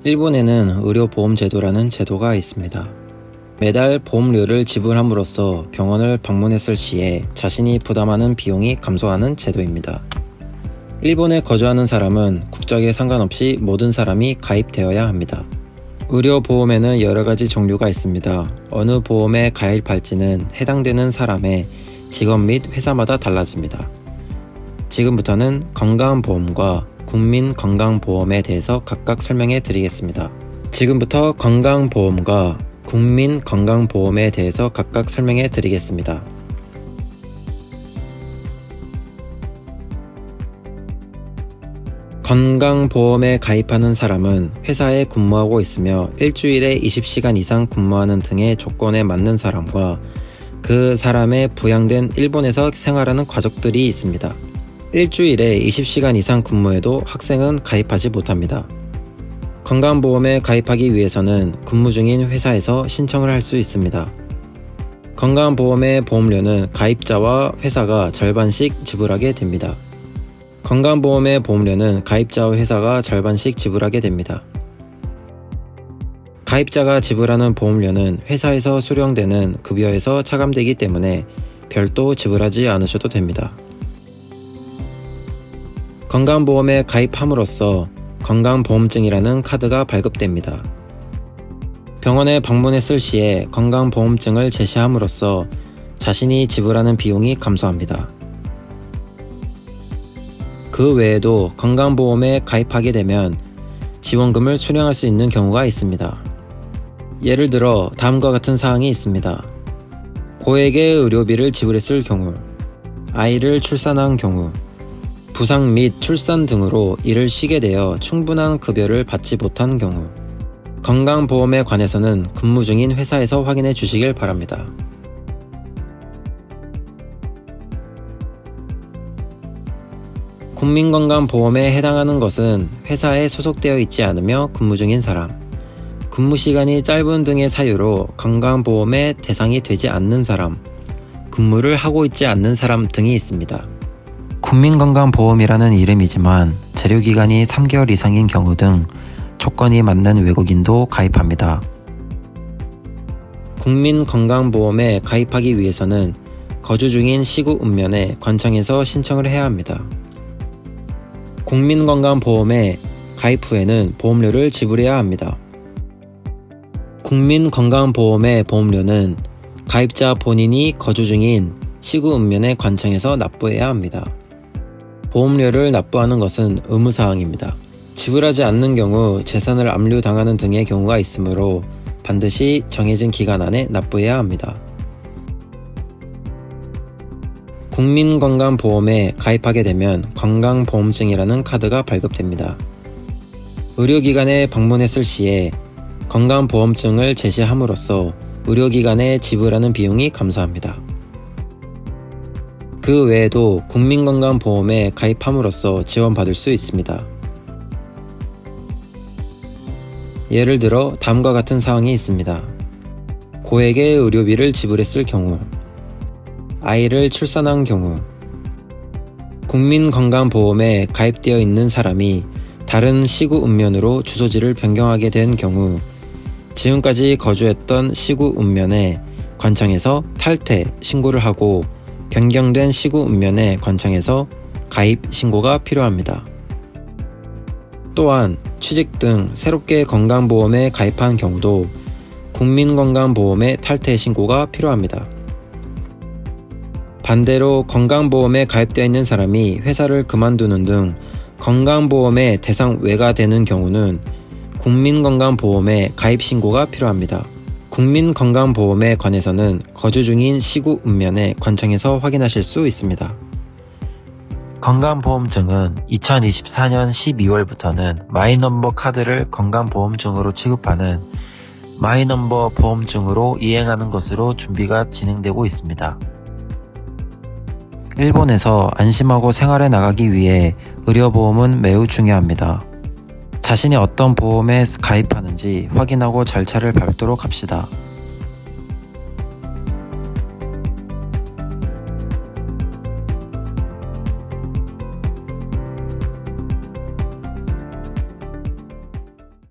일본에는 의료보험제도라는 제도가 있습니다. 매달 보험료를 지불함으로써 병원을 방문했을 시에 자신이 부담하는 비용이 감소하는 제도입니다. 일본에 거주하는 사람은 국적에 상관없이 모든 사람이 가입되어야 합니다. 의료보험에는 여러가지 종류가 있습니다. 어느 보험에 가입할지는 해당되는 사람의 직업 및 회사마다 달라집니다. 지금부터는 건강보험과 국민건강보험에 대해서 각각 설명해 드리겠습니다. 지금부터 건강보험과 국민건강보험에 대해서 각각 설명해 드리겠습니다. 건강보험에 가입하는 사람은 회사에 근무하고 있으며 일주일에 20시간 이상 근무하는 등의 조건에 맞는 사람과 그 사람의 부양된 일본에서 생활하는 가족들이 있습니다. 일주일에 20시간 이상 근무해도 학생은 가입하지 못합니다. 건강보험에 가입하기 위해서는 근무 중인 회사에서 신청을 할 수 있습니다. 건강보험의 보험료는 가입자와 회사가 절반씩 지불하게 됩니다. 건강보험의 보험료는 가입자와 회사가 절반씩 지불하게 됩니다. 가입자가 지불하는 보험료는 회사에서 수령되는 급여에서 차감되기 때문에 별도 지불하지 않으셔도 됩니다. 건강보험에 가입함으로써 건강보험증이라는 카드가 발급됩니다. 병원에 방문했을 시에 건강보험증을 제시함으로써 자신이 지불하는 비용이 감소합니다. 그 외에도 건강보험에 가입하게 되면 지원금을 수령할 수 있는 경우가 있습니다. 예를 들어 다음과 같은 사항이 있습니다. 고액의 의료비를 지불했을 경우, 아이를 출산한 경우, 부상 및 출산 등으로 일을 쉬게 되어 충분한 급여를 받지 못한 경우, 건강보험에 관해서는 근무 중인 회사에서 확인해 주시길 바랍니다. 국민건강보험에 해당하는 것은 회사에 소속되어 있지 않으며 근무 중인 사람, 근무 시간이 짧은 등의 사유로 건강보험의 대상이 되지 않는 사람, 근무를 하고 있지 않는 사람 등이 있습니다. 국민건강보험이라는 이름이지만 재료기간이 3개월 이상인 경우 등 조건이 맞는 외국인도 가입합니다. 국민건강보험에 가입하기 위해서는 거주 중인 시국 읍면에 관청에서 신청을 해야 합니다. 국민건강보험에 가입 후에는 보험료를 지불해야 합니다. 국민건강보험의 보험료는 가입자 본인이 거주 중인 시구 읍면의 관청에서 납부해야 합니다. 보험료를 납부하는 것은 의무사항입니다. 지불하지 않는 경우 재산을 압류당하는 등의 경우가 있으므로 반드시 정해진 기간 안에 납부해야 합니다. 국민건강보험에 가입하게 되면 건강보험증이라는 카드가 발급됩니다. 의료기관에 방문했을 시에 건강보험증을 제시함으로써 의료기관에 지불하는 비용이 감소합니다. 그 외에도 국민건강보험에 가입함으로써 지원받을 수 있습니다. 예를 들어 다음과 같은 사항이 있습니다. 고액의 의료비를 지불했을 경우, 아이를 출산한 경우, 국민건강보험에 가입되어 있는 사람이 다른 시구 읍면으로 주소지를 변경하게 된 경우, 지금까지 거주했던 시구 읍면에 관청에서 탈퇴 신고를 하고 변경된 시구 읍면에 관청에서 가입 신고가 필요합니다. 또한 취직 등 새롭게 건강보험에 가입한 경우도 국민건강보험에 탈퇴 신고가 필요합니다. 반대로 건강보험에 가입되어 있는 사람이 회사를 그만두는 등 건강보험의 대상 외가 되는 경우는 국민건강보험에 가입 신고가 필요합니다. 국민건강보험에 관해서는 거주 중인 시구 읍면에 관청에서 확인하실 수 있습니다. 건강보험증은 2024년 12월부터는 마이넘버 카드를 건강보험증으로 취급하는 마이넘버 보험증으로 이행하는 것으로 준비가 진행되고 있습니다. 일본에서 안심하고 생활해 나가기 위해 의료보험은 매우 중요합니다. 자신이 어떤 보험에 가입하는지 확인하고 절차를 밟도록 합시다.